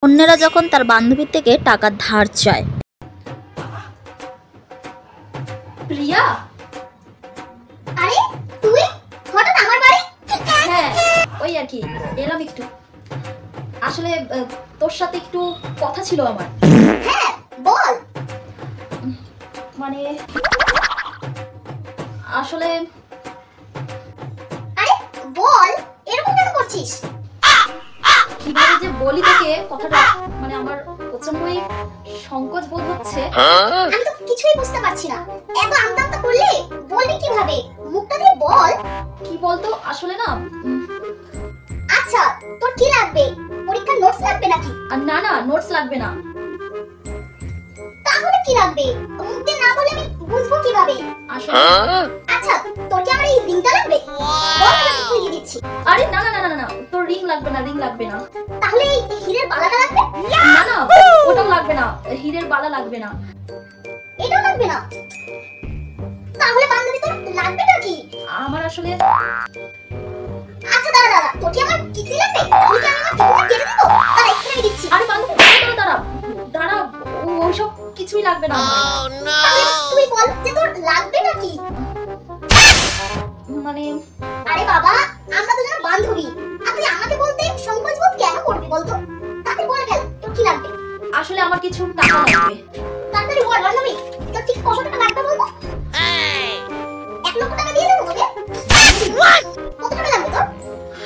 অন্যরা যখন তার বান্ধবীর থেকে টাকা ধার চায়। প্রিয়া, আরে তুই হঠাৎ আমার বাড়ি? হ্যাঁ ওই আর কি এলাম একটু। আসলে তোর সাথে একটু কথা ছিল আমার। হ্যাঁ বল। মানে আসলে আরে বল, এরকম কেন করছিস? কিভাবে যে বলি তোকে কথাটা, মানে আমার প্রচন্ডই সংকোচ বোধ হচ্ছে। আমি তো কিছুই বুঝতে পারছি না, এত আমতা আমতা করলে বলবি কিভাবে? মুখটা দিয়ে বল। কি বলতো আসলে না আচ্ছা তোর কি লাগবে? পরীক্ষার নোটস লাগবে নাকি? না না নোটস লাগবে না। তাহলে কি লাগবে? মুখ দিয়ে না বলে আমি বুঝবো কিভাবে? আসলে আচ্ছা তোর কি আমার এই রিংটা লাগবে? বল, আমি খুলে দিচ্ছি। আরে না না না না না তোর রিং লাগবে না, রিং লাগবে না। তাহলে এই হীরের বালাটা লাগবে? না না ওটাও লাগবে না, হীরের বালা লাগবে না। এটাও লাগবে না? তাহলে বান্ধবী তোর লাগবেটা কি? আমার আসলে আচ্ছা দাঁড়া দাঁড়া, তোর কি আমার কিডনি লাগবে? তুই কি আমি আমার কিডনিটা কেটে দিব? দাঁড়া এখানে দিচ্ছি। আরে বান্ধবী দাঁড়া দাঁড়া দাঁড়া, ওইসব কিছুই লাগবে না আমার। তাহলে তুই বল যে তোর লাগবেটা কি? মানে আরে বাবা, আমরা দুজন বান্ধবী, আর তুই আমাকে বলতে সংকোচ বোধ কেন করবি বলতো? তাতে বলে ফেল তোর কি লাগবে। আসলে আমার কিছু টাকা লাগবে। তাড়াতাড়ি বল বান্ধবী, তোর ঠিক কত টাকা লাগবে বলতো? 1 লক্ষ টাকা দিয়ে দেবো তোকে। কত টাকা লাগবে তোর?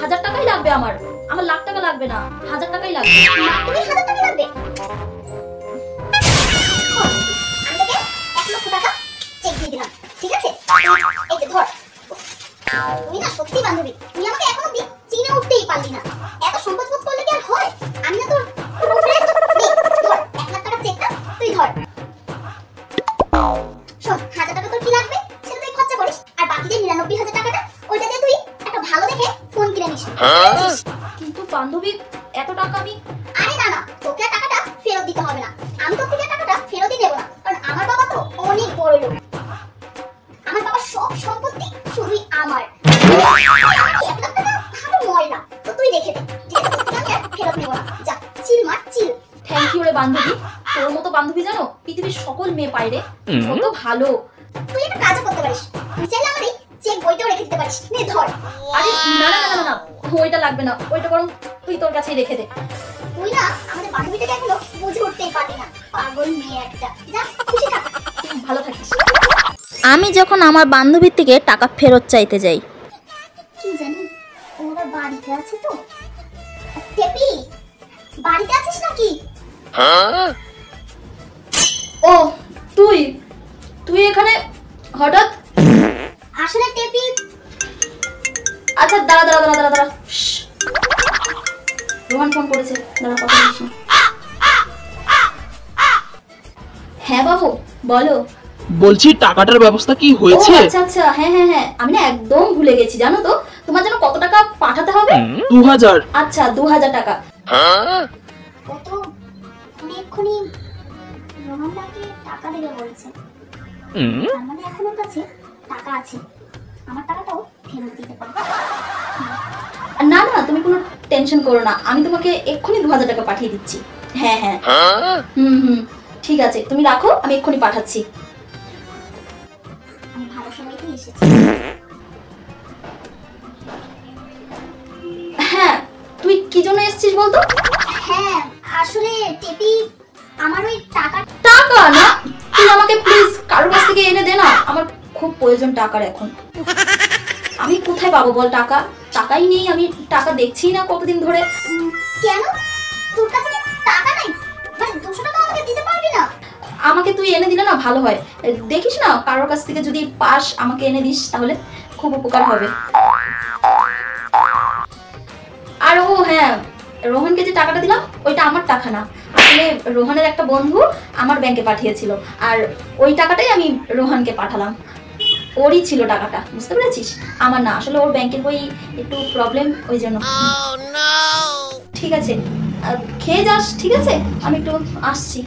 1000 টাকাই লাগবে আমার। আমার লাখ টাকা লাগবে না, 1000 টাকাই লাগবে। তুমি 1000 টাকা লাগবে? আমি তোকে 1 লক্ষ টাকা চেক দিয়ে দিলাম, ঠিক আছে? এই যে ধর। তুই না সত্যি বান্ধবী, তুই আমাকে এখনো চিনে উঠতেই পারলি না। এত সংকোচ বোধ করলে কি আর হয়? আমি না তোর ধর 1 লাখ টাকা চেকটা তুই ধর। শোন, 1000 টাকা তোর কি লাগবে সেটা তুই খরচা করিস, আর বাকি যে 99,000 টাকাটা ওইটা দিয়ে তুই একটা ভালো দেখে ফোন কিনে নিস। কিন্তু বান্ধবী এত টাকা আমি আরে না না, তোকে আর টাকাটা ফেরত দিতে হবে না। আমি তোর থেকে টাকাটা ফেরতই দেব না, কারণ আমার বাবা তো অনেক বড় লোক। আমার বাবার সব সম্পত্তি শুধুই আমার। 1 লাখ টাকা হাতে ময়লা, তো তুই রেখে দে, ঠিক আছে? তোকে আমি আর ফেরত নেব না। যা চিল মার চিল। থ্যাংক ইউ রে বান্ধবী। তোর মতো বান্ধবী জানো পৃথিবীর সকল মেয়ে পায় রে। কত ভালো। তুই একটা কাজও করতে পারিস, তুই চাইলে আমার এই চেক বইটাও রেখে দিতে পারিস। নে ধর। আরে না না না না না ওইটা লাগবে না, ওইটা বরং তুই তোর কাছেই রেখে দে। তুই না আমাদের বান্ধবীটাকে এখনো বুঝে উঠতেই পারলি না, পাগল মেয়ে একটা। যা খুশি থাক। তুই ভালো থাকিস। আমি যখন আমার বান্ধবীর থেকে টাকা ফেরত চাইতে যাই, কি জানি ও আবার বাড়িতে আছে তো। টেপি, বাড়িতে আছিস নাকি? ও তুই তুই এখানে হঠাৎ? আসলে টেপি, আচ্ছা দাঁড়া দাঁড়া দাঁড়া দাঁড়া দাঁড়া। রোহান ফোন করেছে, দাঁড়া কথা বলিস না। হ্যাঁ বাবু বলো। বলছি টাকাটার ব্যবস্থা কি হয়েছে? ও আচ্ছা আচ্ছা হ্যাঁ হ্যাঁ হ্যাঁ আমি না একদম ভুলে গেছি। জানো তো তোমার জন্য কত টাকা পাঠাতে হবে? 2000। আচ্ছা 2000 টাকা। কত এক্ষুনি রোহানদাকে টাকা দেবে বলেছে, তার মানে এখন ওর কাছে টাকা আছে। আমার টাকাটাও ফেরত দিতে পারবে। না না তুমি কোনো টেনশন করো না, আমি তোমাকে এক্ষুনি 2000 টাকা পাঠিয়ে দিচ্ছি। হ্যাঁ হ্যাঁ হুম ঠিক আছে তুমি রাখো, আমি এক্ষুনি পাঠাচ্ছি। আমি ভালো সময়তেই এসেছি। হ্যাঁ তুই কি জন্য এসেছিস বলতো? হ্যাঁ আসলে টেপি, আমার ওই টাকা টাকা না, তুই আমাকে প্লিজ কারোর কাছ থেকে এনে দে না, আমার খুব প্রয়োজন টাকার এখন। আমি কোথায় পাবো বল টাকা? টাকাই নেই, আমি টাকা দেখছি না কতদিন ধরে। কেন? তোর কাছে কি টাকা নাই? মানে 200 টাকা আমাকে দিতে পারবি না? আমাকে তুই এনে দিলে না ভালো হয়। দেখিস না কারোর কাছ থেকে যদি পাস আমাকে এনে দিস তাহলে খুব উপকার হবে। আর ও হ্যাঁ, রোহনকে যে টাকাটা দিলাম ওইটা আমার টাকা না, আসলে রোহনের একটা বন্ধু আমার ব্যাংকে পাঠিয়েছিল, আর ওই টাকাটাই আমি রোহনকে পাঠালাম। ওরই ছিল টাকাটা, বুঝতে পেরেছিস? আমার না, আসলে ওর ব্যাংকের বই একটু প্রবলেম, ওই জন্য। ঠিক আছে খেয়ে যাস, ঠিক আছে? আমি একটু আসছি।